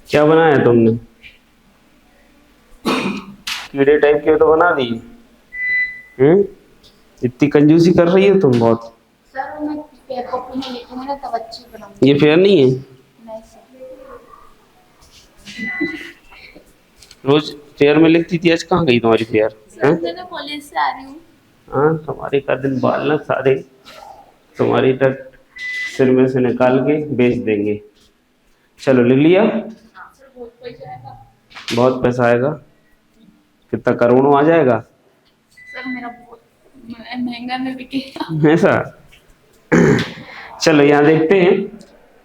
क्या बनाया तुमने? कीड़े टाइप के तो बना दिए। इतनी कंजूसी कर रही है तुम बहुत। सर मैं फेयर कॉपी में लिखूंगी ना तब अच्छी बनाऊंगी। ये फेयर नहीं है। नहीं सर। रोज फेयर में लिखती थी, आज कहाँ गई तुम्हारी फेयर? सर मैं ना कॉलेज से आ रही हूँ। हाँ, तुम्हारे का दिन बाल ना सारे तुम्हारी तक सिर में से निकाल के बेच देंगे। चलो लिख लिया। हाँ सर बहुत पैसा आएगा। बहुत पैसा आएगा। कितना, करोड़ों आ जाएगा? सर मेरा बहुत महंगा में बिकेगा। ऐसा? चलो यहाँ देखते हैं।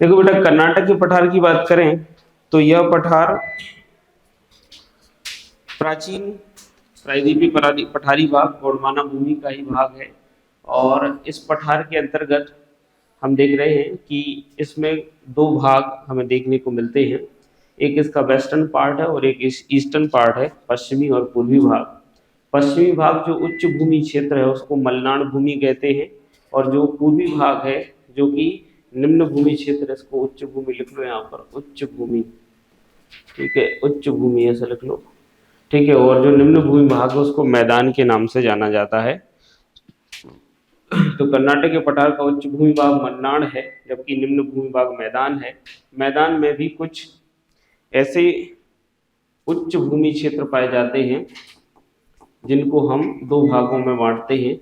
देखो बेटा, कर्नाटक के पठार की बात करें तो यह पठार प्राचीन प्रायद्वीपीय पठारी भाग गोंडवाना भूमि का ही भाग है। और इस पठार के अंतर्गत हम देख रहे हैं कि इसमें दो भाग हमें देखने को मिलते हैं। एक इसका वेस्टर्न पार्ट है और एक ईस्टर्न पार्ट है, पश्चिमी और पूर्वी भाग। पश्चिमी भाग जो उच्च भूमि क्षेत्र है उसको मलनाड भूमि कहते हैं, और जो पूर्वी भाग है जो कि निम्न भूमि क्षेत्र है, इसको उच्च भूमि लिख लो यहाँ पर, उच्च भूमि। ठीक है, उच्च भूमि ऐसा लिख लो। ठीक है, और जो निम्न भूमि भाग है उसको मैदान के नाम से जाना जाता है। तो कर्नाटक के पठार का उच्च भूमि भाग मन्नाड है, जबकि निम्न भूमि भाग मैदान है। मैदान में भी कुछ ऐसे उच्च भूमि क्षेत्र पाए जाते हैं जिनको हम दो भागों में बांटते हैं।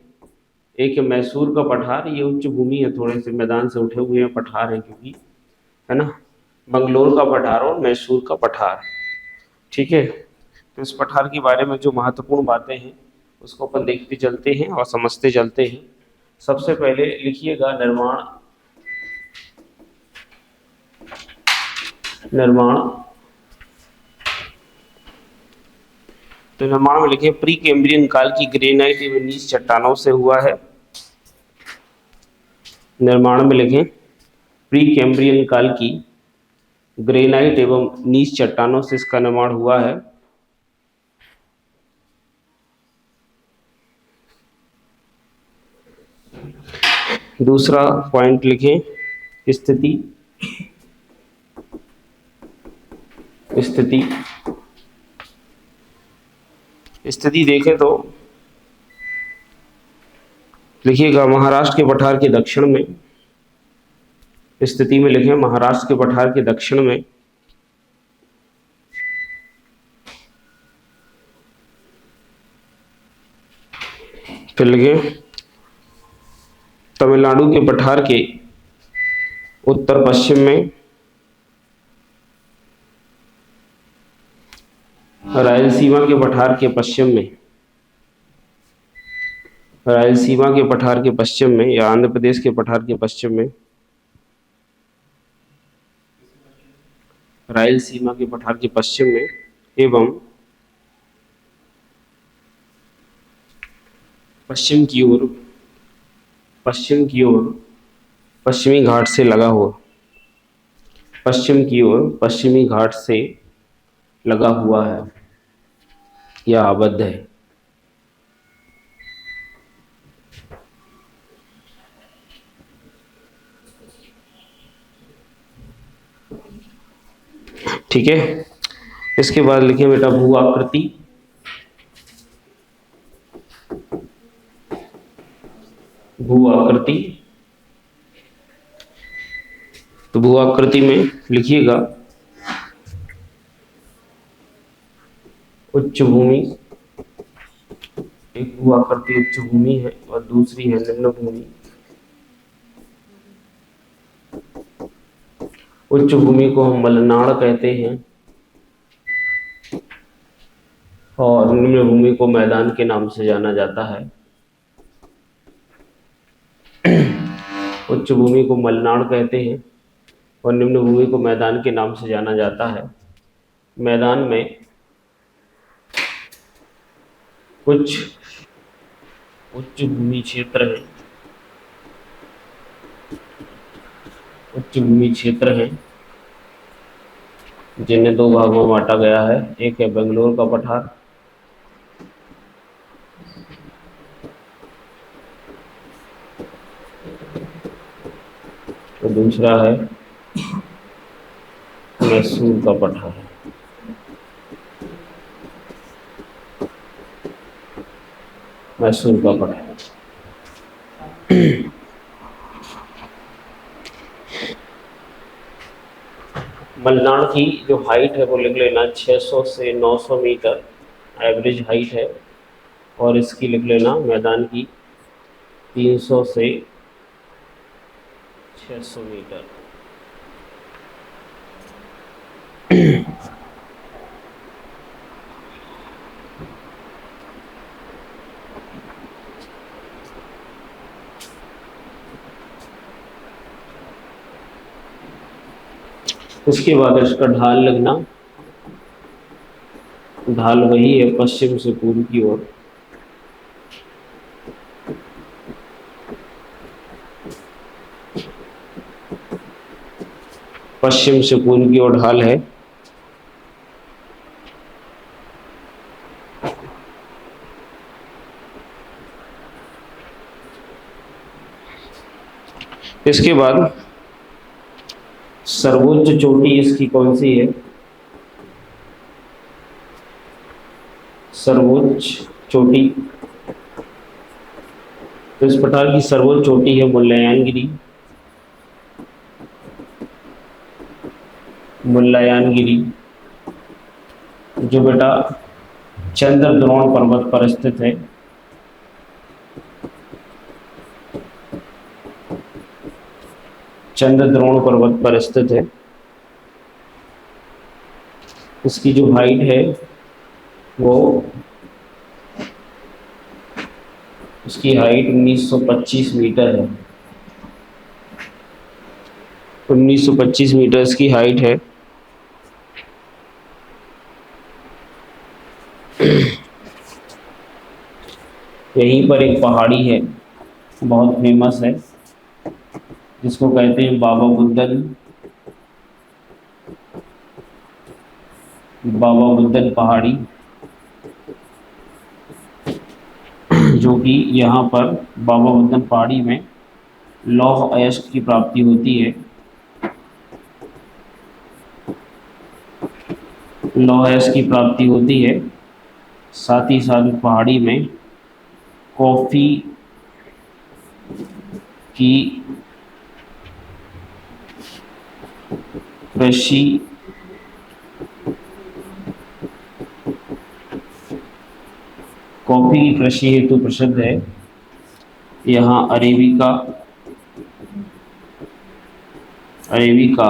एक है मैसूर का पठार, ये उच्च भूमि है, थोड़े से मैदान से उठे हुए पठार हैं क्योंकि, है ना। बंगलोर का पठार और मैसूर का पठार। ठीक है, तो इस पठार के बारे में जो महत्वपूर्ण बातें हैं उसको अपन देखते चलते हैं और समझते चलते हैं। सबसे पहले लिखिएगा निर्माण। निर्माण, तो निर्माण में लिखे प्री कैम्ब्रियन काल की ग्रेनाइट एवं नीच चट्टानों से हुआ है। निर्माण में लिखें प्री कैम्ब्रियन काल की ग्रेनाइट एवं नीच चट्टानों से इसका निर्माण हुआ है। दूसरा पॉइंट लिखें स्थिति। स्थिति, स्थिति देखें तो लिखिएगा महाराष्ट्र के पठार के दक्षिण में। स्थिति में लिखें महाराष्ट्र के पठार के दक्षिण में। फिर लिखें तमिलनाडु के पठार के उत्तर पश्चिम में। रायलसीमा के पठार के पश्चिम में। रायलसीमा के पठार के पश्चिम में, या आंध्र प्रदेश के पठार के पश्चिम में। रायलसीमा के पठार के पश्चिम में एवं पश्चिम की ओर पश्चिम की ओर पश्चिमी घाट से लगा हुआ, पश्चिम की ओर पश्चिमी घाट से लगा हुआ है या आबद्ध है। ठीक है, इसके बाद लिखिए बेटा भू आकृति। भू आकृति, तो भू आकृति में लिखिएगा उच्च भूमि, एक भू आकृति उच्च भूमि है और दूसरी है निम्न भूमि। उच्च भूमि को हम मलनाड़ कहते हैं और निम्न भूमि को मैदान के नाम से जाना जाता है। उच्च भूमि को मलनाड़ कहते हैं और निम्न भूमि को मैदान के नाम से जाना जाता है। मैदान में कुछ उच्च भूमि क्षेत्र है, उच्च भूमि क्षेत्र है जिन्हें दो भागों में बांटा गया है। एक है बेंगलोर का पठार और दूसरा है मैसूर का पठार। मैसूर का पठार मलनाड़ की जो हाइट है वो लिख लेना 600 से 900 मीटर एवरेज हाइट है और इसकी लिख लेना मैदान की 300 से 600 मीटर। उसके बाद इसका ढाल लगना, ढाल वही है पश्चिम से पूर्व की ओर। पश्चिम से पूर्व की ओर ढाल है। इसके बाद सर्वोच्च चोटी इसकी कौन सी है? सर्वोच्च चोटी, तो इस पठार की सर्वोच्च चोटी है मुल्लायनगिरी। मुल्लायनगिरी जो बेटा चंद्रद्रोण पर्वत पर स्थित है। चंद्रद्रोण पर्वत पर स्थित है। इसकी जो हाइट है वो उसकी हाइट 1925 मीटर है। 1925 मीटर इसकी हाइट है। यहीं पर एक पहाड़ी है बहुत फेमस है जिसको कहते हैं बाबा बुदन, बाबा बुदन पहाड़ी, जो कि यहाँ पर बाबा बुदन पहाड़ी में लौह अयस्क की प्राप्ति होती है। लौह अयस्क की प्राप्ति होती है, साथ ही साथ पहाड़ी में कॉफ़ी की कृषि कॉफ़ी की कृषि हेतु प्रसिद्ध है। यहाँ अरेबिका, अरेबिका,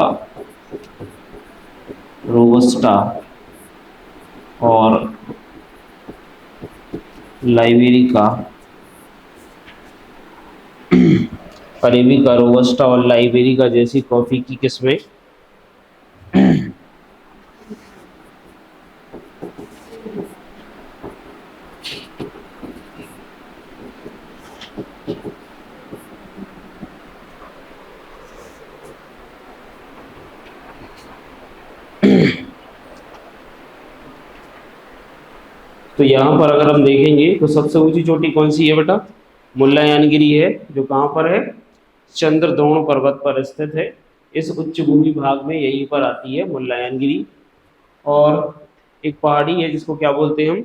रोबस्टा और लाइबेरिका, अरेबिका, रोबस्टा और लाइबेरिका जैसी कॉफ़ी की किस्में तो यहाँ पर अगर हम देखेंगे तो सबसे ऊंची चोटी कौन सी है बेटा? मुल्लायनगिरी है, जो कहाँ पर है? चंद्रद्रोण पर्वत पर स्थित है। इस उच्च भूमि भाग में यहीं पर आती है मुल्लायनगिरी। और एक पहाड़ी है जिसको क्या बोलते हैं हम?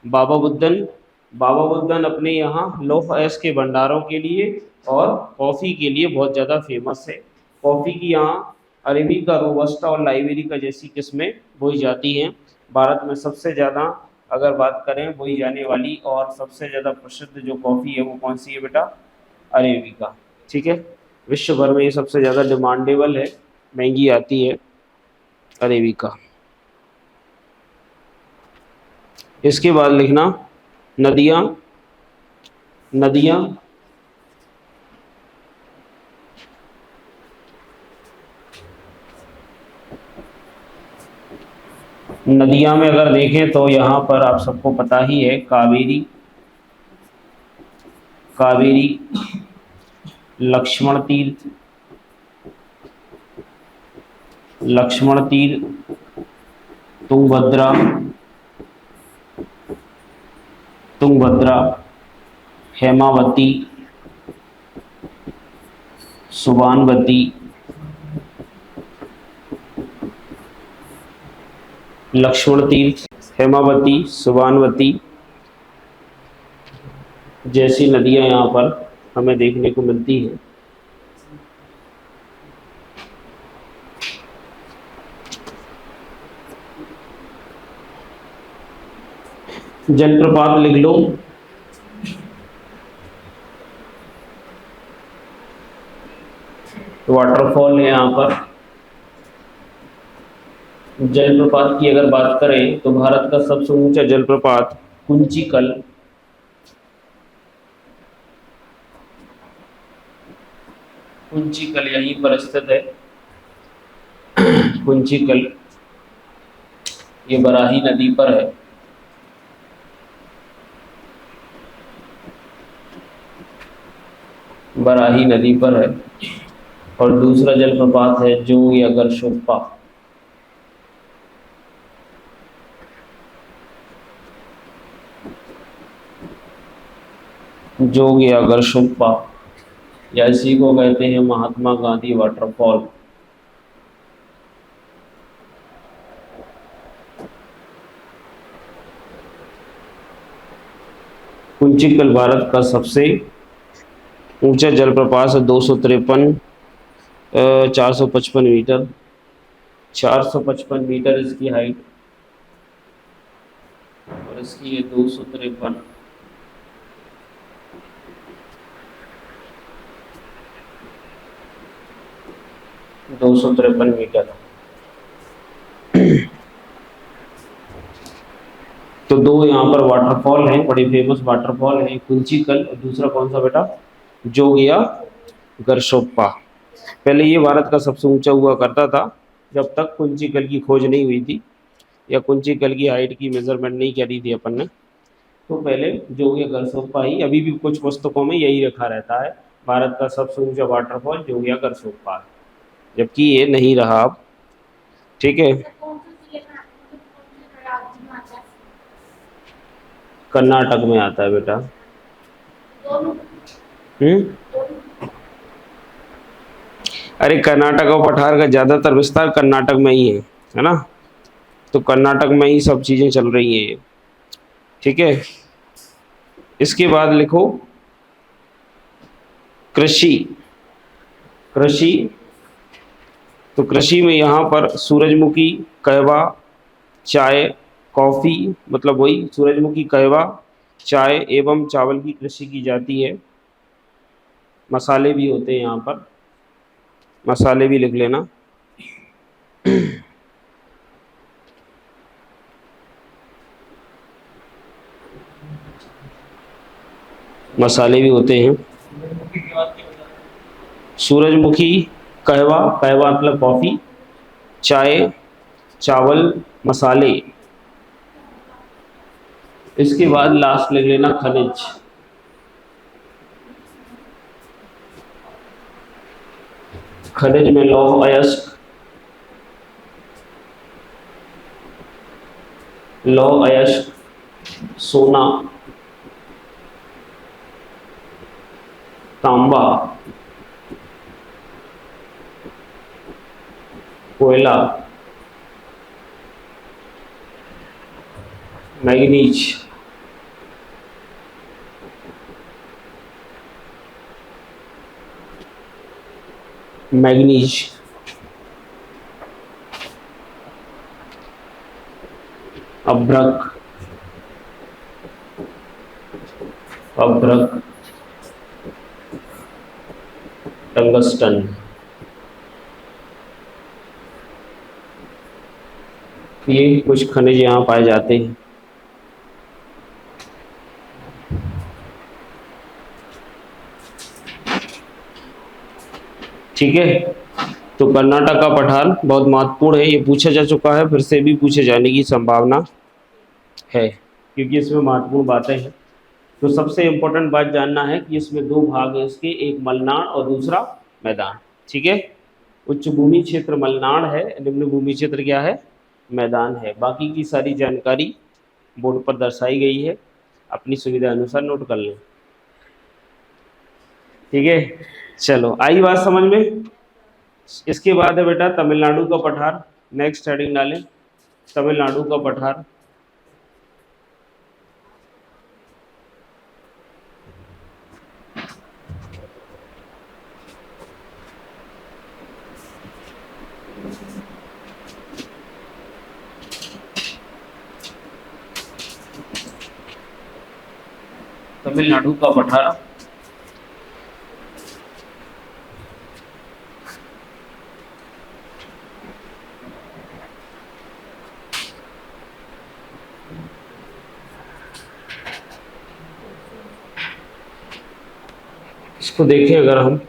बाबा बुदन। बाबा बुदन अपने यहाँ लौह अयस्क के भंडारों के लिए और कॉफ़ी के लिए बहुत ज़्यादा फेमस है। कॉफ़ी की यहाँ अरेबिका, रोबस्टा और लाइबेरिका जैसी किस्में बोई जाती हैं। भारत में सबसे ज़्यादा अगर बात करें बोई जाने वाली और सबसे ज़्यादा प्रसिद्ध जो कॉफ़ी है वो कौन सी है बेटा? अरेबिका। ठीक है, विश्व भर में ये सबसे ज़्यादा डिमांडेबल है, महंगी आती है अरेबिका। इसके बाद लिखना नदियाँ। नदियाँ नदियाँ में अगर देखें तो यहाँ पर आप सबको पता ही है, कावेरी, कावेरी, लक्ष्मण तीर्थ, लक्ष्मण तीर्थ, तुंगभद्रा, तुंगभद्रा, हेमावती, सुबानवती, लक्ष्मण तीर्थ, हेमावती, सुबानवती जैसी नदियां यहाँ पर हमें देखने को मिलती हैं। जलप्रपात लिख लो। वाटरफॉल है यहाँ पर। जलप्रपात की अगर बात करें तो भारत का सबसे ऊंचा जलप्रपात कुंचिकल, कुंचिकल यहीं पर स्थित है। कुंचिकल ये बराही नदी पर है। बराही नदी पर है। और दूसरा जलप्रपात है जोग या गरशोप्पा। जोग या गरशोप्पा, या इसी को कहते हैं महात्मा गांधी वाटरफॉल। कुंचिकल भारत का सबसे ऊंचा जलप्रपात है, 253 455 मीटर, 455 मीटर इसकी हाइट और इसकी ये 253 253 मीटर। तो दो यहाँ पर वाटरफॉल हैं, बड़े फेमस वाटरफॉल हैं, कुंचिकल और दूसरा कौन सा बेटा? जोग या गरशोप्पा। पहले ये भारत का सबसे ऊंचा हुआ करता था जब तक कुंचिकल की खोज नहीं हुई थी या कुंचिकल की हाइट की मेजरमेंट नहीं करी थी अपन ने। तो पहले जोग या गरशोप्पा ही, अभी भी कुछ पुस्तकों में यही रखा रहता है, भारत का सबसे ऊंचा वाटरफॉल जोग या गरशोप्पा है, जबकि ये नहीं रहा अब। ठीक है, कर्नाटक में आता है बेटा। अरे कर्नाटक और पठार का ज़्यादातर विस्तार कर्नाटक में ही है ना? तो कर्नाटक में ही सब चीज़ें चल रही हैं ये। ठीक है, इसके बाद लिखो कृषि। कृषि, तो कृषि में यहाँ पर सूरजमुखी, कहवा, चाय, कॉफ़ी, मतलब वही सूरजमुखी, कहवा, चाय एवं चावल की कृषि की जाती है। मसाले भी होते हैं यहाँ पर, मसाले भी लिख लेना। मसाले भी होते हैं। सूरजमुखी, कहवा, कहवा मतलब कॉफ़ी, चाय, चावल, मसाले। इसके बाद लास्ट लिख लेना खनिज। खनिज में लौह अयस्क, लौह अयस्क, सोना, तांबा, कोयला, मैग्नीज, मैग्नीज, अभ्रक, अभ्रक, टंगस्टन। ये कुछ खनिज यहाँ पाए जाते हैं। ठीक है, तो कर्नाटक का पठार बहुत महत्वपूर्ण है, ये पूछा जा चुका है, फिर से भी पूछे जाने की संभावना है क्योंकि इसमें महत्वपूर्ण बातें हैं। तो सबसे इम्पोर्टेंट बात जानना है कि इसमें दो भाग है इसके, एक मलनाड और दूसरा मैदान। ठीक है, उच्च भूमि क्षेत्र मलनाड है, निम्न भूमि क्षेत्र क्या है, मैदान है। बाकी की सारी जानकारी बोर्ड पर दर्शाई गई है, अपनी सुविधा अनुसार नोट कर लें। ठीक है, चलो आई बात समझ में। इसके बाद है बेटा तमिलनाडु का पठार, नेक्स्ट हेडिंग डालें, तमिलनाडु का पठार। तमिलनाडु का पठार इसको देखें अगर हम,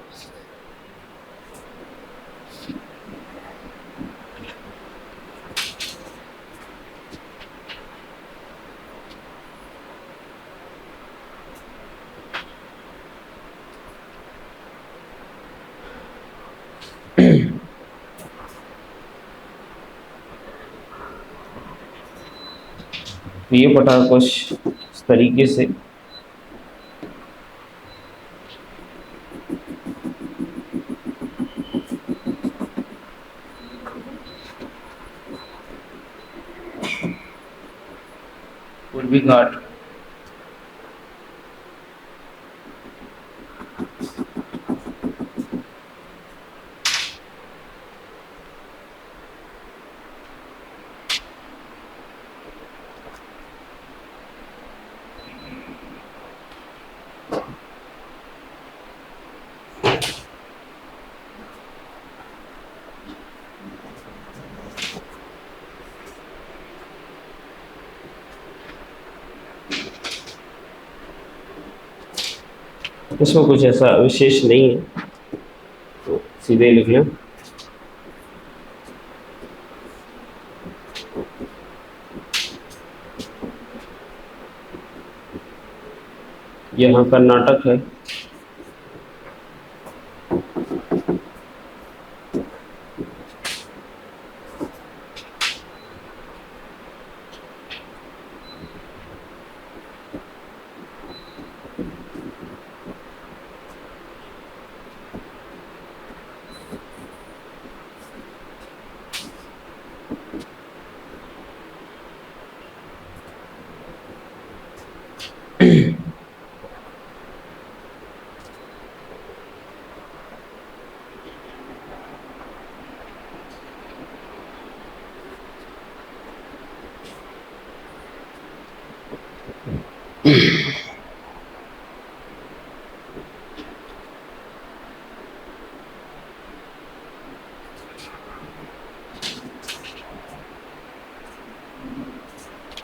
तो ये पठार कुछ इस तरीके से पूर्वी घाट, इसमें कुछ ऐसा विशेष नहीं है, तो सीधे लिख लें। यहाँ कर्नाटक है,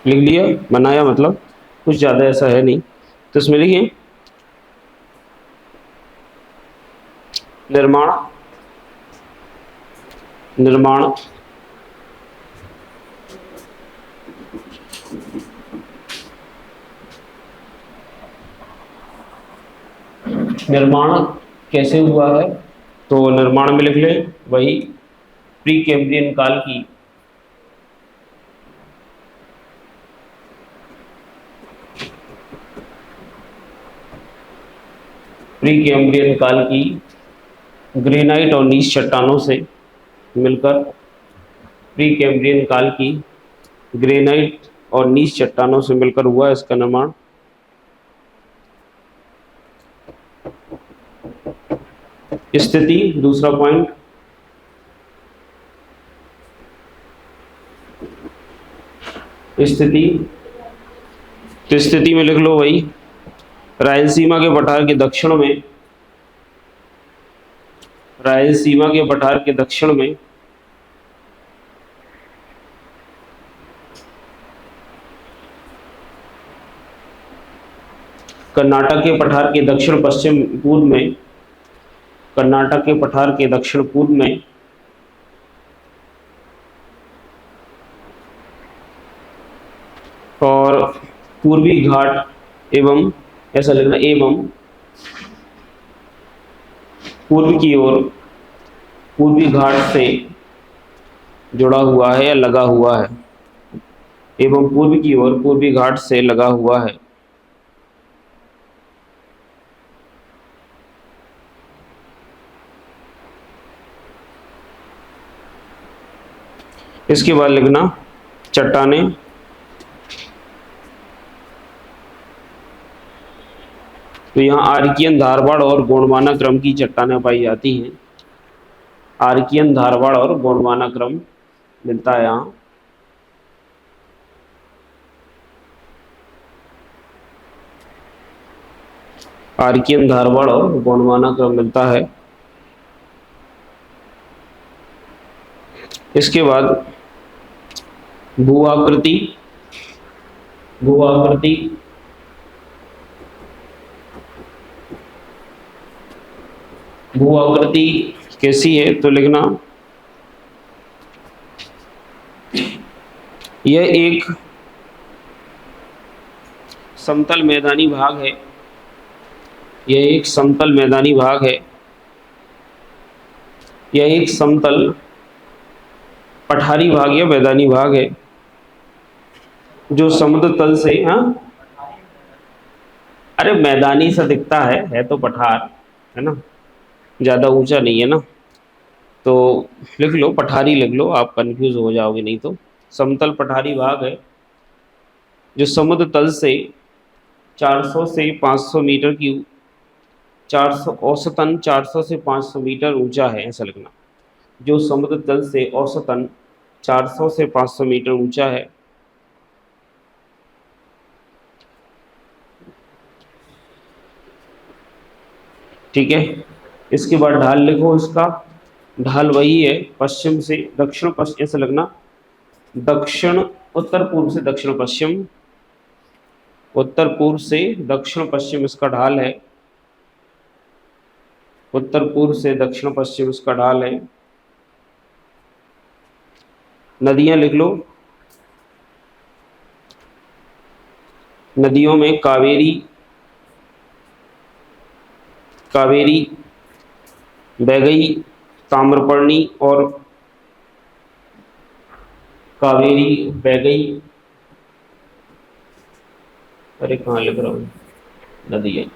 लिख लिया, बनाया, मतलब कुछ ज़्यादा ऐसा है नहीं। तो इसमें लिखिए निर्माण, निर्माण, निर्माण कैसे हुआ है, तो निर्माण में लिख लें वही प्री कैम्ब्रियन काल की प्री कैम्ब्रियन काल की ग्रेनाइट और नीच चट्टानों से मिलकर प्री कैम्ब्रियन काल की ग्रेनाइट और नीच चट्टानों से मिलकर हुआ इसका निर्माण। स्थिति, दूसरा पॉइंट, स्थिति, तो स्थिति में लिख लो भाई, रायलसीमा के पठार के दक्षिण में, रायलसीमा के पठार के दक्षिण में कर्नाटक के पठार के दक्षिण पश्चिम पूर्व में, कर्नाटक के पठार के दक्षिण पूर्व में और पूर्वी घाट एवं, ऐसा लिखना, एवं पूर्व की ओर पूर्वी घाट से जुड़ा हुआ है या लगा हुआ है, एवं पूर्व की ओर पूर्वी घाट से लगा हुआ है। इसके बाद लिखना चट्टानें, तो यहाँ आर्कियन, धारवाड़ और गोंडवाना क्रम की चट्टानें पाई जाती हैं। आर्कियन, धारवाड़ और गोंडवाना क्रम मिलता है यहाँ। आर्कियन, धारवाड़ और गोंडवाना क्रम मिलता है। इसके बाद भू-आकृति, भू-आकृति, भू-आकृति कैसी है तो लिखना, यह एक समतल मैदानी भाग है, यह एक समतल मैदानी भाग है, यह एक समतल पठारी भाग या मैदानी भाग है जो समुद्र तल से, हाँ, अरे मैदानी सा दिखता है तो पठार है ना, ज़्यादा ऊंचा नहीं है ना, तो लिख लो पठारी, लिख लो, आप कंफ्यूज हो जाओगे नहीं तो। समतल पठारी भाग है जो समुद्र तल से 400 से 500 मीटर की, 400 औसतन 400 से 500 मीटर ऊंचा है, ऐसा लिखना, जो समुद्र तल से औसतन 400 से 500 मीटर ऊंचा है। ठीक है, इसके बाद ढाल लिखो, इसका ढाल वही है पश्चिम से दक्षिण पश्चिम, ऐसा लगना, दक्षिण, उत्तर पूर्व से दक्षिण पश्चिम, उत्तर पूर्व से दक्षिण पश्चिम इसका ढाल है, उत्तर पूर्व से दक्षिण पश्चिम इसका ढाल है। नदियां लिख लो, नदियों में कावेरी, कावेरी, बैगई, ताम्रपर्णी और कावेरी, बैगई, अरे कहाँ लिख रहा हूँ, नदी है,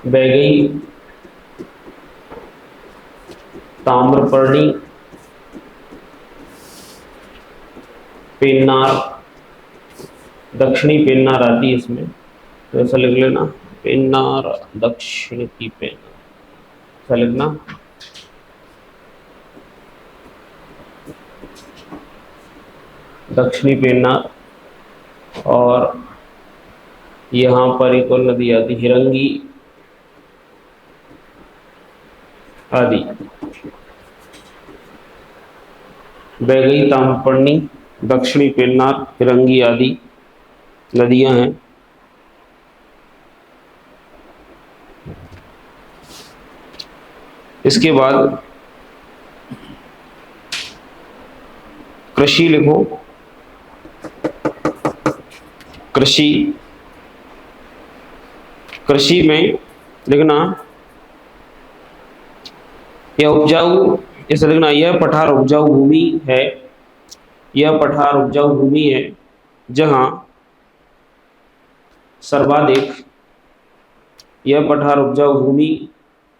बैगई, ताम्रपर्णी, पेन्नार, दक्षिणी पेन्नार आती है इसमें, तो ऐसा लिख लेना, पेन्नार, दक्षिण की पेन्नार, ऐसा लिखना। दक्षिणी पेन्नार, और यहाँ पर एक और नदी आती, हिरंगी आदि, बैगई, ताम्रपर्णी, दक्षिणी पेन्नार, हिरंगी आदि नदियां हैं। इसके बाद कृषि लिखो, कृषि, कृषि में लिखना, यह उपजाऊ, इसे लिखना, यह पठार उपजाऊ भूमि है, यह पठार उपजाऊ भूमि है जहां सर्वाधिक, यह पठार उपजाऊ भूमि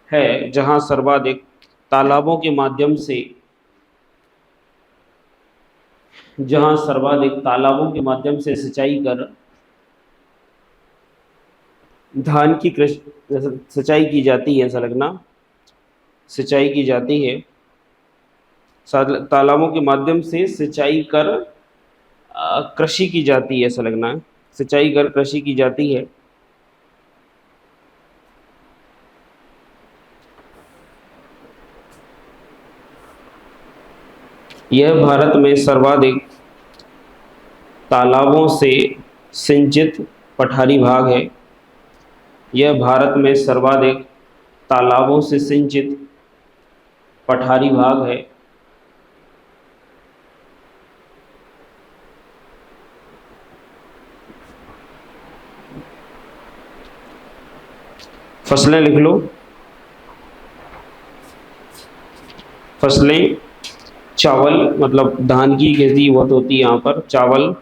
है जहां सर्वाधिक तालाबों के माध्यम से, जहां सर्वाधिक तालाबों के माध्यम से सिंचाई कर धान की कृषि सिंचाई की जाती है, संलग्ना सिंचाई की जाती है, तालाबों के माध्यम से सिंचाई कर कृषि की जाती है, संलग्ना सिंचाई कर कृषि की जाती है। यह भारत में सर्वाधिक तालाबों से सिंचित पठारी भाग है। यह भारत में सर्वाधिक तालाबों से सिंचित पठारी भाग है। फसलें लिख लो। फसलें, चावल, मतलब धान की खेती बहुत होती है यहाँ पर, चावल,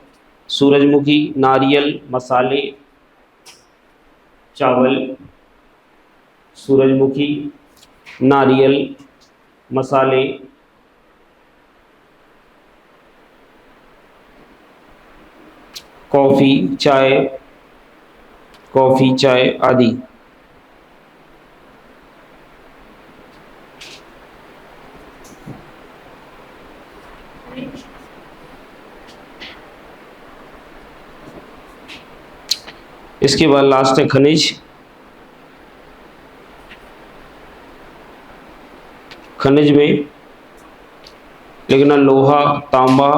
सूरजमुखी, नारियल, मसाले, चावल, सूरजमुखी, नारियल, मसाले, कॉफ़ी, चाय आदि। इसके बाद लास्ट है खनिज। खनिज में लिखना लोहा, तांबा,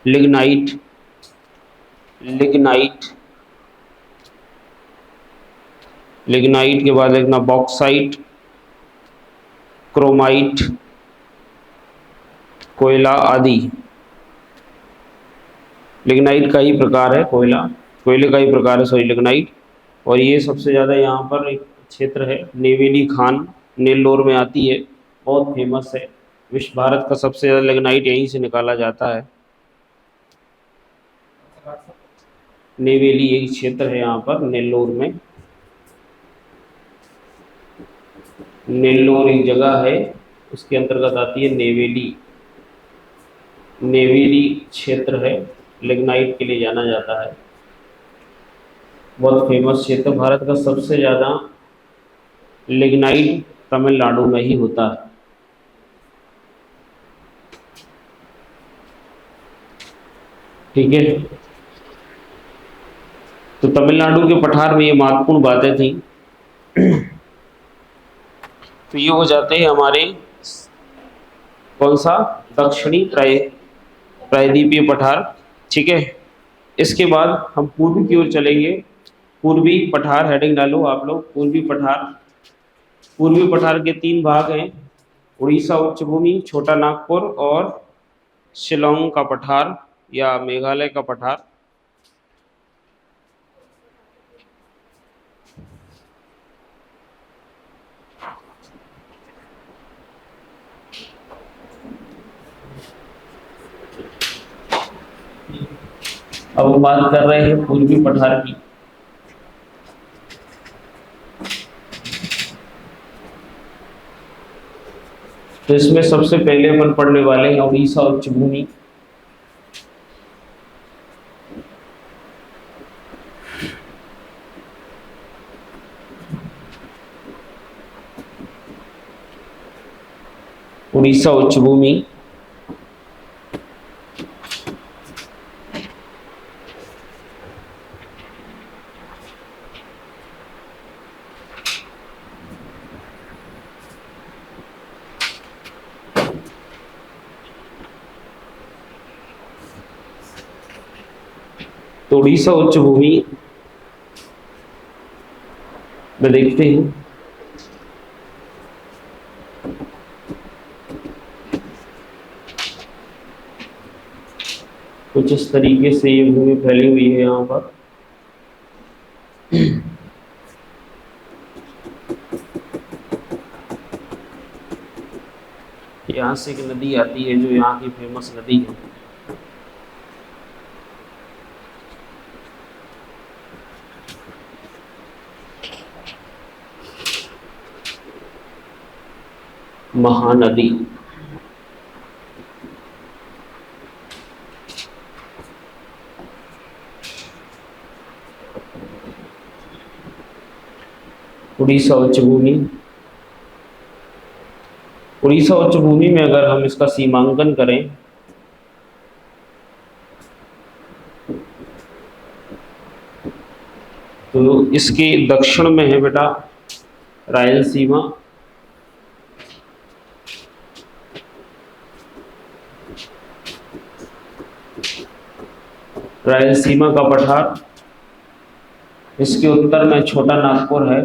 लिग्नाइट, लिग्नाइट के बाद लिखना बॉक्साइट, क्रोमाइट, कोयला आदि। लिग्नाइट का ही प्रकार है, कोयले का ही प्रकार है, सॉरी, लिग्नाइट। और ये सबसे ज़्यादा यहाँ पर एक क्षेत्र है, नेवेली खान, नेल्लोर में आती है, बहुत फेमस है। विश्व भारत का सबसे ज़्यादा लिग्नाइट यहीं से निकाला जाता है। नेवेली एक क्षेत्र है यहाँ पर नेल्लोर में, नेल्लोर एक जगह है, उसके अंतर्गत आती है नेवेली। नेवेली क्षेत्र है, लिग्नाइट के लिए जाना जाता है, बहुत फेमस क्षेत्र। भारत का सबसे ज़्यादा लिग्नाइट तमिलनाडु में ही होता है। ठीक है, तो तमिलनाडु के पठार में ये महत्वपूर्ण बातें थी। तो ये हो जाते हैं हमारे कौन सा, दक्षिणी प्रायद्वीपीय पठार। ठीक है, इसके बाद हम पूर्वी की ओर चलेंगे। पूर्वी पठार, हेडिंग डालो आप लोग, पूर्वी पठार। पूर्वी पठार के 3 भाग हैं, उड़ीसा उच्च भूमि, छोटा नागपुर और शिलोंग का पठार या मेघालय का पठार। अब हम बात कर रहे हैं पूर्वी पठार की। तो इसमें सबसे पहले अपन पढ़ने वाले हैं उड़ीसा उच्च भूमि। उड़ीसा उच्च भूमि तो उड़ीसा उच्च भूमि में देखते हैं कुछ इस तरीके से ये भूमि फैली हुई है यहाँ पर। यहाँ से एक नदी आती है जो यहाँ की फेमस नदी है, महानदी। उड़ीसा उच्च भूमि। उड़ीसा उच्च भूमि में अगर हम इसका सीमांकन करें तो इसके दक्षिण में है बेटा रायलसीमा, रायलसीमा का पठार। इसके उत्तर में छोटा नागपुर है,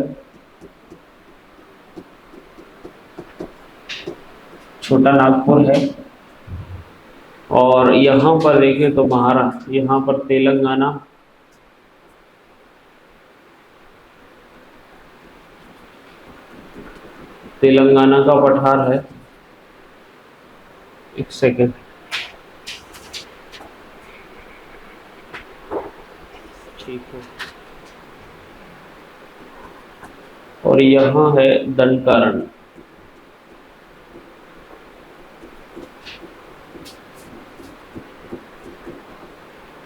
छोटा नागपुर है। और यहाँ पर देखें तो महाराष्ट्र, यहाँ पर तेलंगाना, तेलंगाना का पठार है। एक सेकेंड, ठीक है। और यहाँ है दंडकारण्य,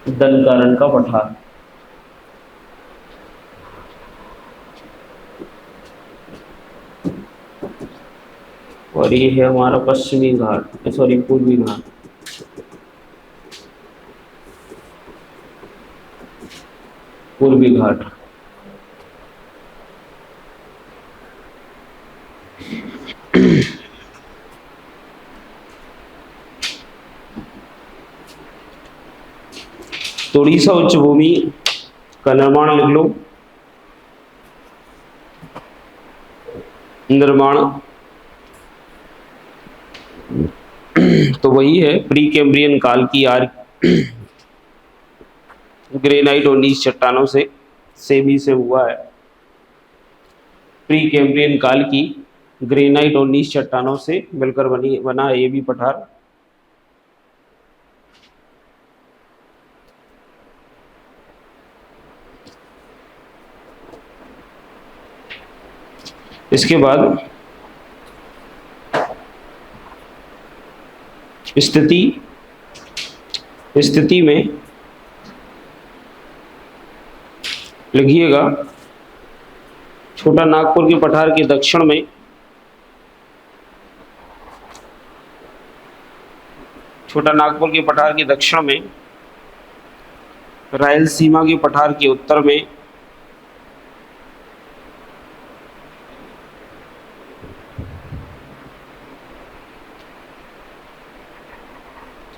दंडकारण्य का पठार। और ये है हमारा पश्चिमी घाट, सॉरी पूर्वी घाट। पूर्वी घाट। तो उड़ीसा उच्च भूमि का निर्माण लिख लो। निर्माण तो वही है प्री कैम्ब्रियन काल की ग्रेनाइट और नीच चट्टानों से भी से हुआ है। प्री कैम्ब्रियन काल की ग्रेनाइट और नीच चट्टानों से मिलकर बना है ये भी पठार। इसके बाद स्थिति में लिखिएगा छोटा नागपुर के पठार के दक्षिण में, छोटा नागपुर के पठार के दक्षिण में, रायलसीमा के पठार के उत्तर में,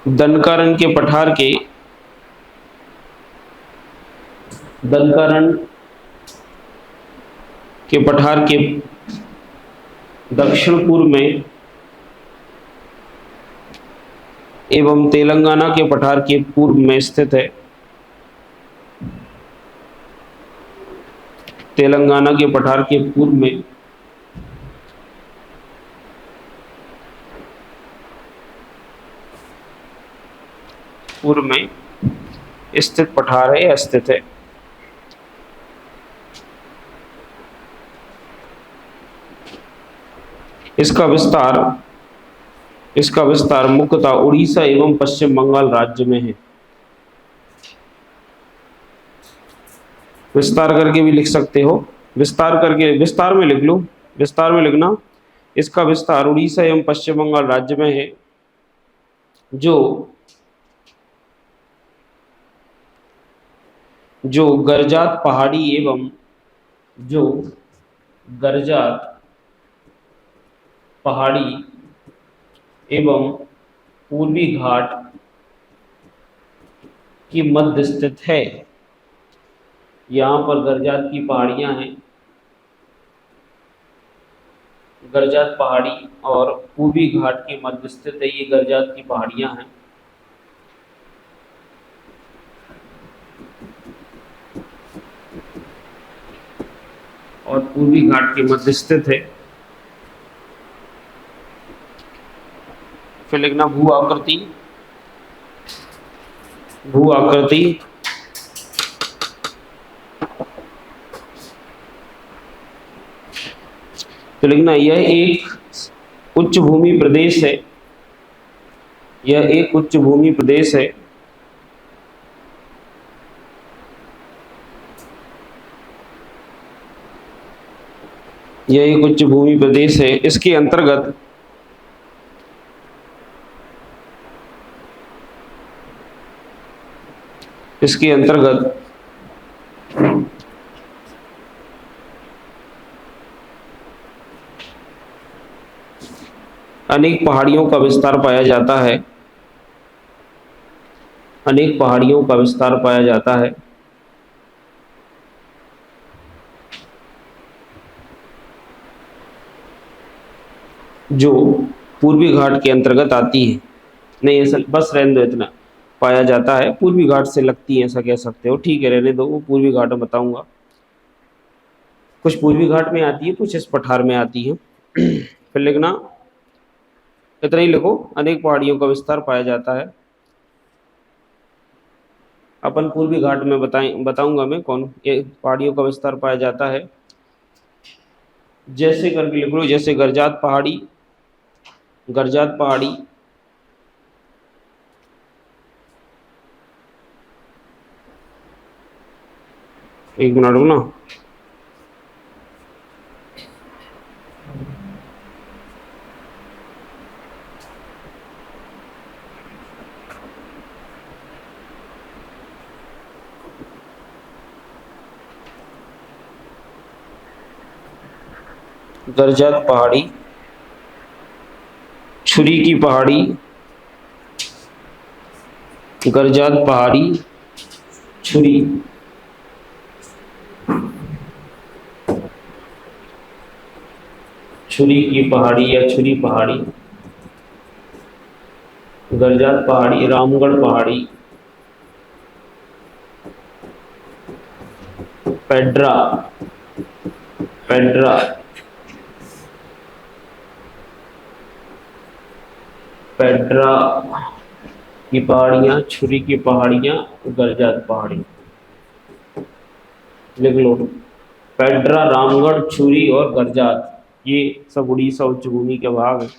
दंडकारण्य के पठार के दक्षिण पूर्व में एवं तेलंगाना के पठार के पूर्व में स्थित है। तेलंगाना के पठार के पूर्व में स्थित पठार है या स्थित है। इसका विस्तार मुख्यतः उड़ीसा एवं पश्चिम बंगाल राज्य में है। विस्तार करके भी लिख सकते हो, विस्तार में लिख लो, विस्तार में लिखना। इसका विस्तार उड़ीसा एवं पश्चिम बंगाल राज्य में है, जो गरजात पहाड़ी एवं पूर्वी घाट की मध्य स्थित है। यहाँ पर गरजात की पहाड़ियाँ हैं, गरजात पहाड़ी और पूर्वी घाट के मध्य स्थित है। ये गरजात की पहाड़ियाँ हैं। और पूर्वी घाट के मध्य स्थित है। फिर लिखना भू आकृति, तो लिखना यह एक उच्च भूमि प्रदेश है, यह एक उच्च भूमि प्रदेश है। यह एक उच्च भूमि प्रदेश है। इसके अंतर्गत अनेक पहाड़ियों का विस्तार पाया जाता है। अनेक पहाड़ियों का विस्तार पाया जाता है। जो पूर्वी घाट के अंतर्गत आती है। नहीं, ऐसा बस रहने दो, इतना पाया जाता है, पूर्वी घाट से लगती है, ऐसा कह सकते हो। ठीक है, रहने दो, वो पूर्वी घाट में बताऊंगा। कुछ पूर्वी घाट में आती है, कुछ इस पठार में आती है। फिर लिखना, इतना ही लिखो, अनेक पहाड़ियों का विस्तार पाया जाता है। अपन पूर्वी घाट में बताऊंगा मैं कौन ये पहाड़ियों का विस्तार पाया जाता है। जैसे करके लिख लो, जैसे गरजात पहाड़ी, गरजात पहाड़ी, एक मिनट रुकना। गरजात पहाड़ी, छुरी की पहाड़ी, गरजात पहाड़ी, छुरी, छुरी की पहाड़ी या छुरी पहाड़ी, गरजात पहाड़ी, रामगढ़ पहाड़ी, पेड्रा, पेड्रा, पेड्रा की पहाड़ियाँ, छुरी की पहाड़ियाँ, गरजात पहाड़ी, लिख लो। पेड्रा, रामगढ़, छुरी और गरजात, ये सब उड़ीसा उच्च भूमि के भाग हैं।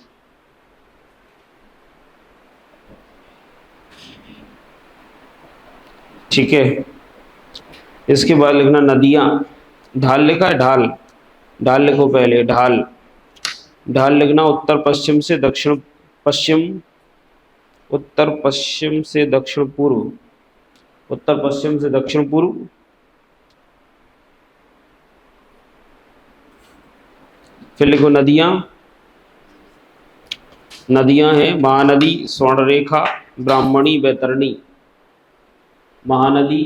ठीक है, इसके बाद लिखना नदियाँ। ढाल लिखा है, ढाल, ढाल लिखो पहले, ढाल, ढाल लिखना उत्तर पश्चिम से दक्षिण पश्चिम, उत्तर पश्चिम से दक्षिण पूर्व, उत्तर पश्चिम से दक्षिण पूर्व। फिर लिखो नदियां। नदियां हैं महानदी, स्वर्णरेखा, ब्राह्मणी, बैतरणी। महानदी,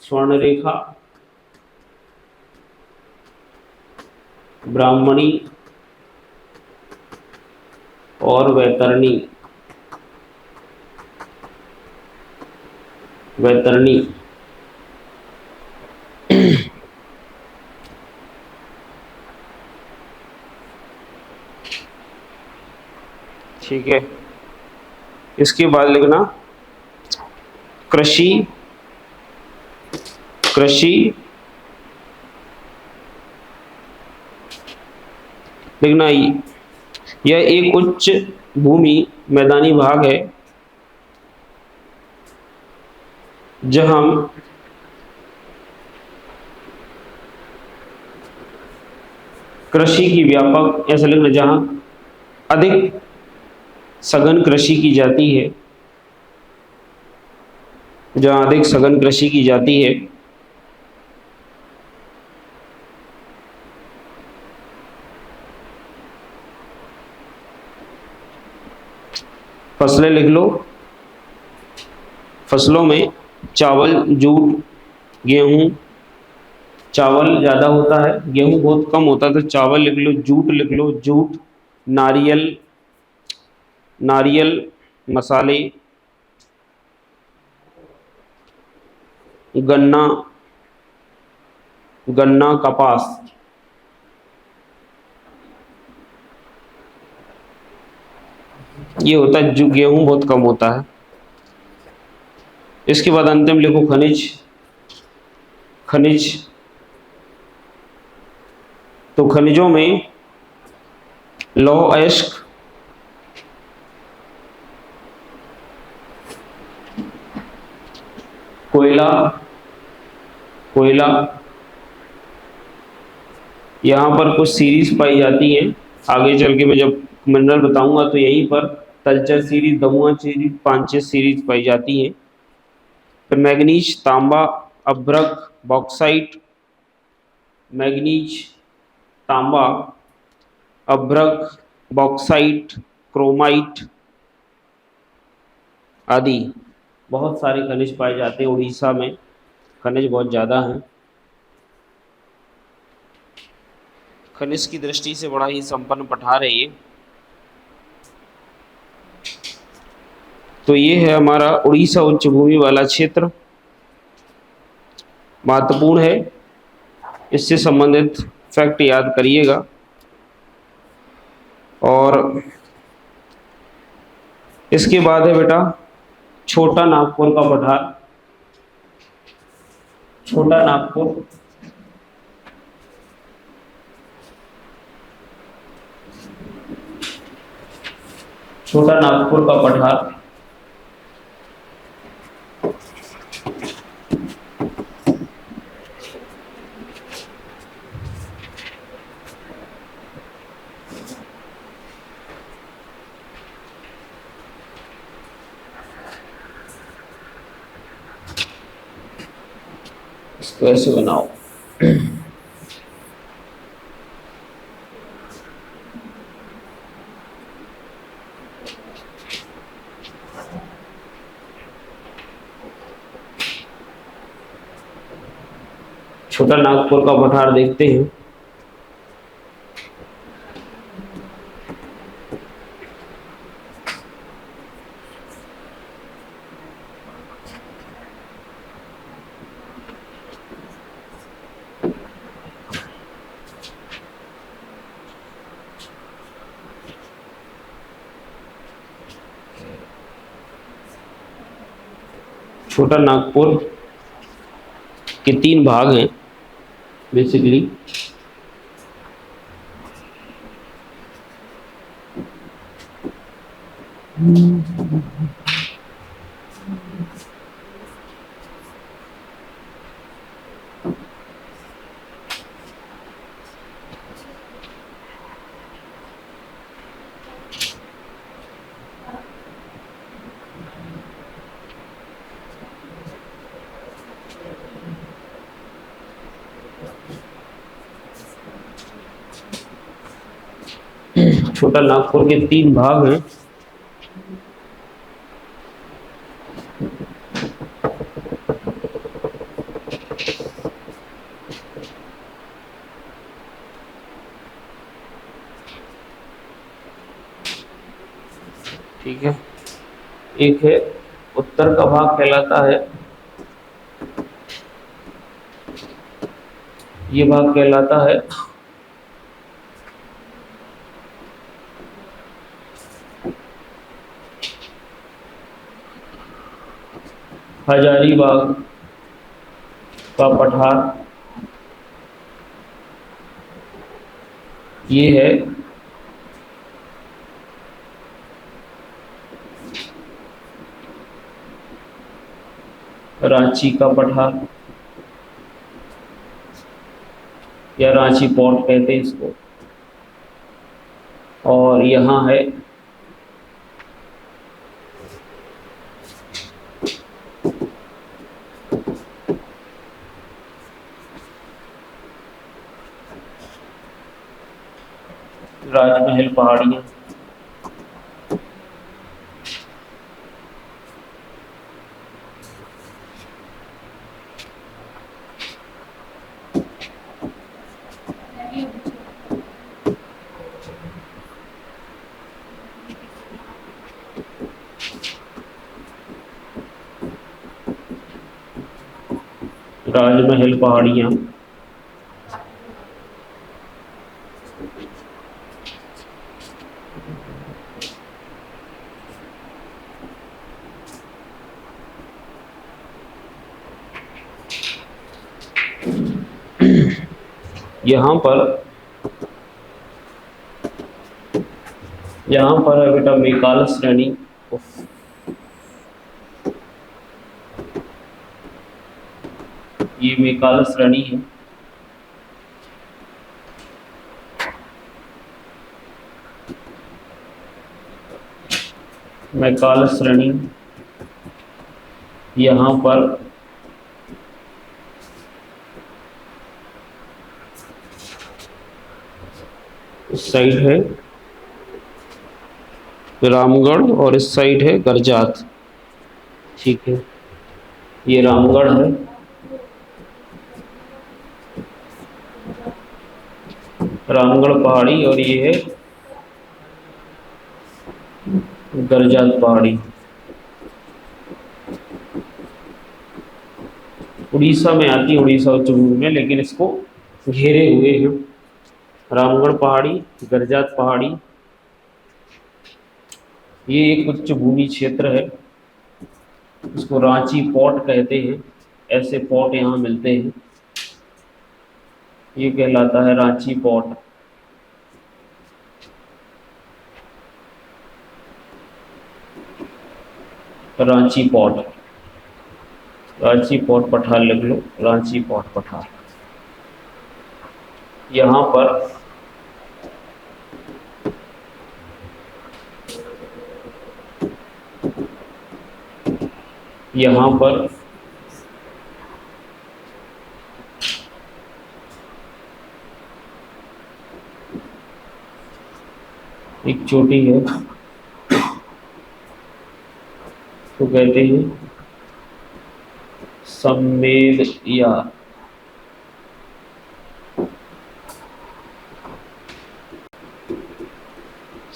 स्वर्णरेखा, ब्राह्मणी और बैतरणी, बैतरणी। ठीक है, इसके बाद लिखना कृषि, कृषि लिखना। यह एक उच्च भूमि मैदानी भाग है जहां कृषि की व्यापक, ऐसा लिखना, जहां अधिक सघन कृषि की जाती है, जहां अधिक सघन कृषि की जाती है। फसलें लिख लो। फसलों में चावल, जूट, गेहूं। चावल ज़्यादा होता है, गेहूं बहुत कम होता है, तो चावल लिख लो। जूट लिख लो, जूट, नारियल, नारियल, मसाले, गन्ना, गन्ना, कपास। ये होता है, जो गेहूं बहुत कम होता है। इसके बाद अंतिम लिखो खनिज, खनिज। तो खनिजों में लौह अयस्क, कोयला, कोयला। यहाँ पर कुछ सीरीज पाई जाती हैं, आगे चल के मैं जब मिनरल बताऊंगा तो यहीं पर Talchir series, Damua series, Panchet series पाई जाती हैं। फिर मैग्नीज, तांबा, अभ्रक, बॉक्साइट, मैग्नीज, तांबा, अभ्रक, बॉक्साइट, क्रोमाइट आदि बहुत सारे खनिज पाए जाते हैं। उड़ीसा में खनिज बहुत ज़्यादा हैं। खनिज की दृष्टि से बड़ा ही संपन्न पठार है ये। तो ये है हमारा उड़ीसा उच्च भूमि वाला क्षेत्र, महत्वपूर्ण है, इससे संबंधित फैक्ट याद करिएगा। और इसके बाद है बेटा छोटा नागपुर का पठार। छोटा नागपुर, छोटा नागपुर का पठार इसको ऐसे बनाओ। छोटा नागपुर का पठार देखते हैं। छोटा नागपुर के 3 भाग हैं बेसिकली। छोटा नागपुर के 3 भाग हैं। ठीक है, एक है उत्तर का भाग कहलाता है, ये भाग कहलाता है हजारीबाग का पठार, ये है रांची का पठार या रांची पोर्ट कहते हैं इसको। और यहाँ है राजमहल पहाड़ियाँ। राजमहल पहाड़ियाँ, यहाँ पर है बेटा मैकाल श्रेणी। ये मैकाल श्रेणी है। मैकाल श्रेणी यहाँ पर इस साइड है रामगढ़ और इस साइड है गरजात। ठीक है, ये रामगढ़ है, रामगढ़ पहाड़ी, और ये है गरजात पहाड़ी। उड़ीसा में आती है, उड़ीसा उच्च भूमि में, लेकिन इसको घेरे हुए हैं रामगढ़ पहाड़ी, गरजात पहाड़ी। ये एक उच्च भूमि क्षेत्र है, इसको रांची पॉट कहते हैं, ऐसे पॉट यहाँ मिलते हैं, ये कहलाता है Ranchi pot. Ranchi pot, Ranchi pot पठार लिख लो, रांची पॉट पठार। यहाँ पर एक चोटी है, तो कहते हैं सम्मेद या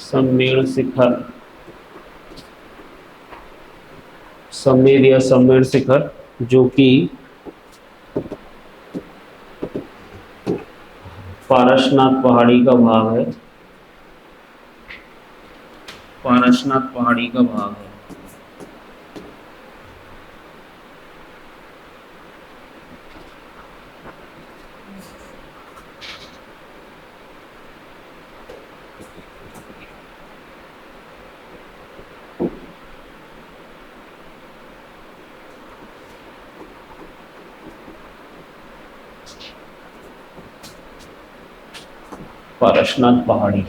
सम्मेद शिखर, सम्मेद या सम्मेद शिखर, जो कि पारसनाथ पहाड़ी का भाग है, पारसनाथ पहाड़ी का भाग है। पारसनाथ पहाड़ी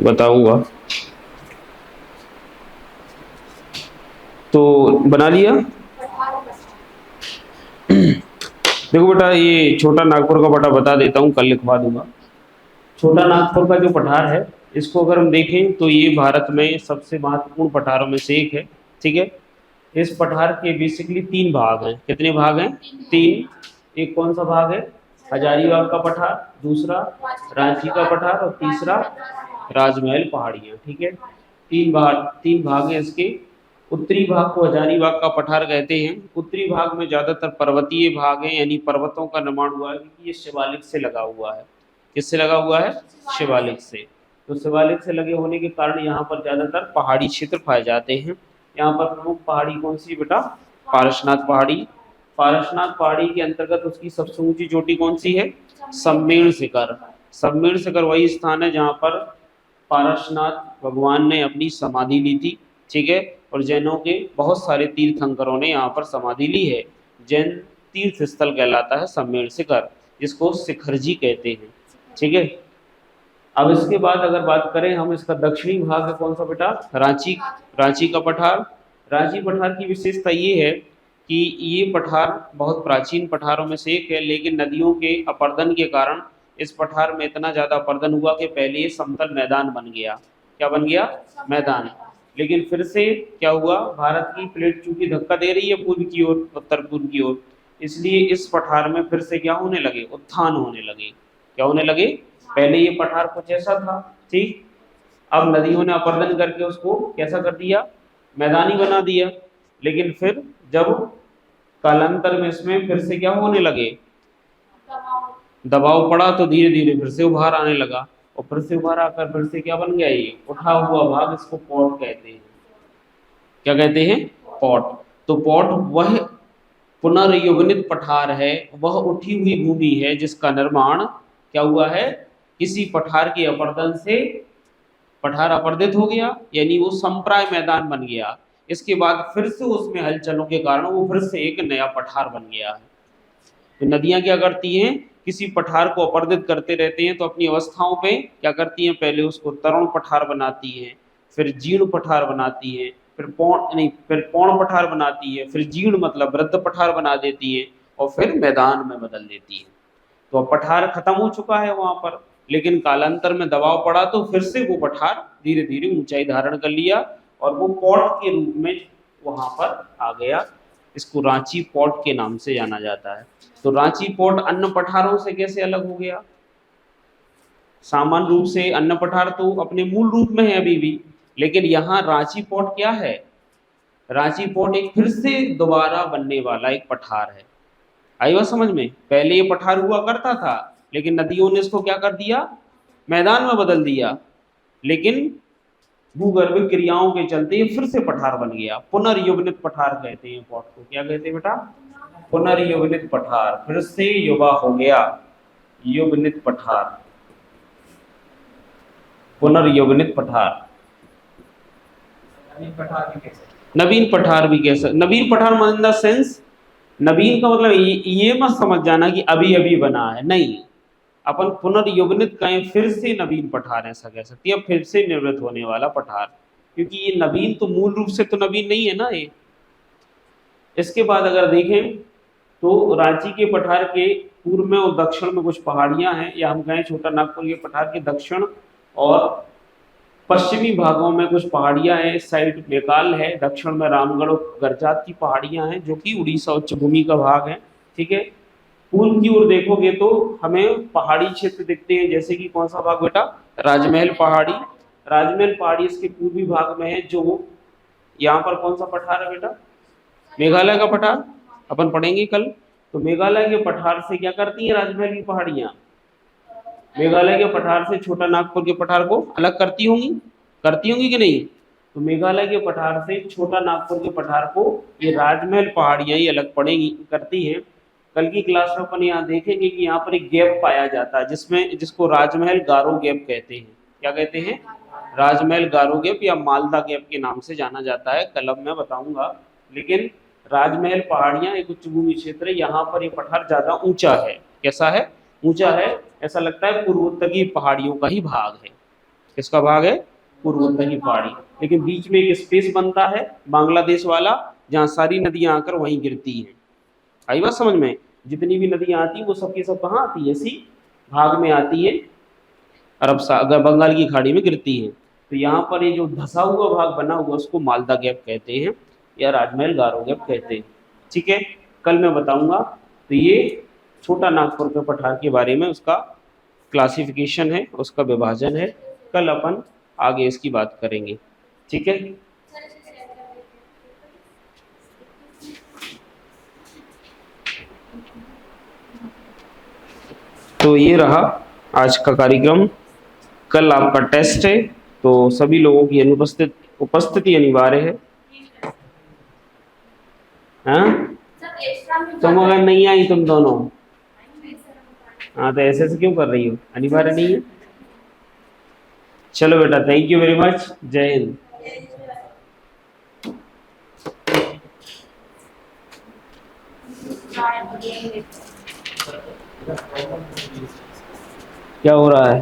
बताऊंगा। तो बना लिया। देखो बेटा, ये छोटा नागपुर का पठार बता देता हूँ, कल लिखवा दूंगा। छोटा नागपुर का जो पठार है, इसको अगर हम देखें तो ये भारत में सबसे महत्वपूर्ण पठारों में से एक है। ठीक है, इस पठार के बेसिकली 3 भाग हैं। कितने भाग हैं? 3। एक कौन सा भाग है? हजारीबाग का पठार, दूसरा रांची का पठार, और तीसरा राजमहल पहाड़ियाँ। ठीक है, 3 भाग हैं इसके। उत्तरी भाग को हजारीबाग का पठार कहते हैं। उत्तरी भाग में ज़्यादातर पर्वतीय भाग है, यानी पर्वतों का निर्माण हुआ है, क्योंकि ये शिवालिक से लगा हुआ है। किससे लगा हुआ है? शिवालिक से। तो शिवालिक से लगे होने के कारण यहाँ पर ज़्यादातर पहाड़ी क्षेत्र पाए जाते हैं। यहाँ पर प्रमुख पहाड़ी कौन सी बेटा? पारसनाथ पहाड़ी। पारसनाथ पहाड़ी के अंतर्गत उसकी सबसे ऊंची चोटी कौन सी है? सम्मेद शिखर। सम्मेद शिखर वही स्थान है जहाँ पर पारसनाथ भगवान ने अपनी समाधि ली थी। ठीक है, और जैनों के बहुत सारे तीर्थंकरों ने यहाँ पर समाधि ली है। जैन तीर्थ स्थल कहलाता है सम्मेद शिखर, जिसको शिखर जी कहते हैं। ठीक है, अब इसके बाद अगर बात करें हम, इसका दक्षिणी भाग है कौन सा बेटा? रांची। रांची का पठार। रांची पठार की विशेषता ये है कि ये पठार बहुत प्राचीन पठारों में से एक है, लेकिन नदियों के अपर्दन के कारण इस पठार में इतना ज़्यादा अपर्दन हुआ कि पहले ये समतल मैदान बन गया। क्या बन गया? मैदान। लेकिन फिर से क्या हुआ, भारत की प्लेट चूंकि धक्का दे रही है पूर्व की ओर, उत्तर पूर्व की ओर, इसलिए इस पठार में फिर से क्या होने लगे? उत्थान होने लगे। क्या होने लगे? पहले ये पठार कुछ ऐसा था, ठीक, अब नदियों ने अपर्दन करके उसको कैसा कर दिया? मैदानी बना दिया। लेकिन फिर जब कालांतर में इसमें फिर से क्या होने लगे? दबाव पड़ा, तो धीरे धीरे फिर से उभार आने लगा, और फिर से उभर आकर फिर से क्या बन गया, ये उठा हुआ भाग, इसको पॉट कहते हैं। क्या कहते हैं, पॉट। तो पॉट वह पुनर्युग्मित पठार है, वह उठी हुई भूमि है जिसका निर्माण क्या हुआ है, किसी पठार के अपर्दन से, पठार अपर्दित हो गया यानी वो संप्राय मैदान बन गया, इसके बाद फिर से उसमें हलचलों के कारण वो फिर से एक नया पठार बन गया है। तो नदियां क्या करती हैं, किसी पठार को अपर्दित करते रहते हैं, तो अपनी अवस्थाओं पे क्या करती हैं, पहले उसको तरुण पठार बनाती हैं, फिर जीर्ण पठार बनाती हैं, फिर पौण पठार बनाती है, फिर जीर्ण मतलब वृद्ध पठार बना देती है, और फिर मैदान में बदल देती है। तो अब पठार खत्म हो चुका है वहां पर, लेकिन कालांतर में दबाव पड़ा तो फिर से वो पठार धीरे धीरे ऊंचाई धारण कर लिया और वो पॉट के रूप में वहां पर आ गया। इसको रांची पॉट के नाम से जाना जाता है। तो रांची पॉट अन्य पठारों से कैसे अलग हो गया? सामान्य रूप से अन्य पठार तो अपने मूल रूप में है अभी भी, लेकिन यहाँ रांची पॉट क्या है, रांची पॉट एक फिर से दोबारा बनने वाला एक पठार है। आई बात समझ में? पहले ये पठार हुआ करता था, लेकिन नदियों ने इसको क्या कर दिया, मैदान में बदल दिया, लेकिन भूगर्भिक क्रियाओं के चलते ये फिर से पठार बन गया। पुनर्युग्मित पठार कहते हैं पॉट को। क्या कहते हैं बेटा? पुनर्युग्मित पठार, फिर से युवा हो गया, युग्मित पठार, पुनर्युग्मित पठार। नवीन पठार भी कह सकते। नवीन पठार इन द सेंस, नवीन का मतलब ये मत समझ जाना कि अभी अभी बना है, नहीं, अपन पुनर्युग्मित कहें, फिर से नवीन पठार ऐसा कह सकती है, फिर से निवृत्त होने वाला पठार, क्योंकि ये नवीन तो मूल रूप से तो नवीन नहीं है ना ये। इसके बाद अगर देखें तो रांची के पठार के पूर्व में और दक्षिण में कुछ पहाड़ियां हैं, या हम कहें छोटा नागपुर के पठार के दक्षिण और पश्चिमी भागों में कुछ पहाड़ियां हैं। इस साइड बेकाल है, दक्षिण में रामगढ़ और गरजात की पहाड़ियां हैं जो कि उड़ीसा उच्च भूमि का भाग है। ठीक है, पूर्व की ओर देखोगे तो हमें पहाड़ी क्षेत्र दिखते हैं, जैसे कि कौन सा भाग बेटा? राजमहल पहाड़ी। राजमहल पहाड़ी इसके पूर्वी भाग में है, जो यहाँ पर कौन सा पठार है बेटा? मेघालय का पठार, अपन पढ़ेंगे कल। तो मेघालय के पठार से क्या करती है राजमहल की पहाड़ियां? मेघालय के पठार से छोटा नागपुर के पठार को अलग करती होंगी कि नहीं? तो मेघालय के पठार से छोटा नागपुर के पठार को ये राजमहल पहाड़ियां ही अलग पड़ेंगी, करती हैं। कल की क्लास में अपन यहाँ देखेंगे कि यहाँ पर एक गैप पाया जाता है, जिसको राजमहल गारो गैप कहते हैं। क्या कहते हैं? राजमहल गारो गैप या मालदा गैप के नाम से जाना जाता है, कल मैं बताऊंगा। लेकिन राजमहल पहाड़ियां एक उच्च भूमि क्षेत्र है, यहाँ पर ये पठार ज्यादा ऊंचा है। कैसा है? ऊंचा है, ऐसा लगता है पूर्वोत्तर की पहाड़ियों का ही भाग है। किसका भाग है? पूर्वोत्तर की पहाड़ी। लेकिन बीच में एक स्पेस बनता है बांग्लादेश वाला, जहाँ सारी नदियां आकर वहीं गिरती हैं। आई बात समझ में? जितनी भी नदियां आती हैं वो सबकी सब कहाँ आती है? इसी भाग में आती है, अगर बंगाल की खाड़ी में गिरती है। तो यहाँ पर ये जो धसा हुआ भाग बना हुआ उसको मालदा गैप कहते हैं या राजमहल गारो गैप कहते हैं। ठीक है, कल मैं बताऊंगा। तो ये छोटा नागपुर के पठार के बारे में उसका क्लासिफिकेशन है, उसका विभाजन है, कल अपन आगे इसकी बात करेंगे। ठीक है, तो ये रहा आज का कार्यक्रम। कल आपका टेस्ट है, तो सभी लोगों की उपस्थिति अनिवार्य है। हाँ, तुम अगर नहीं आई तुम दोनों, हाँ, तो ऐसे क्यों कर रही हो? अनिवार्य नहीं है। चलो बेटा, थैंक यू वेरी मच, जय हिंद। क्या हो रहा है?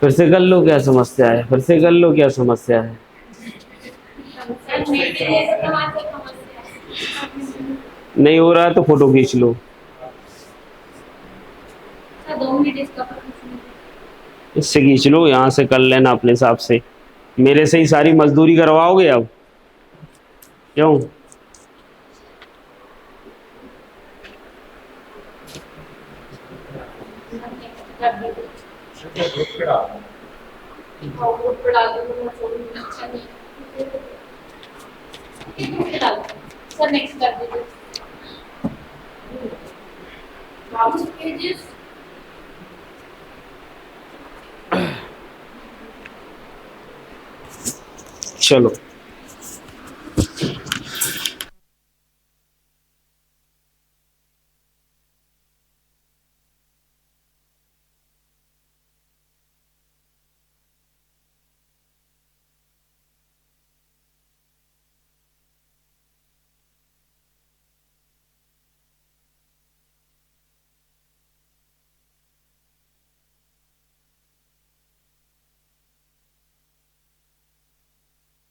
फिर से कर लो, क्या समस्या है? फिर से कर लो, क्या समस्या है? नहीं हो रहा है तो फोटो खींच लो। इससे खींच लो, यहाँ से कर लेना अपने हिसाब से। मेरे से ही सारी मजदूरी करवाओगे अब? क्यों? सर नेक्स्ट कर दीजिए। चलो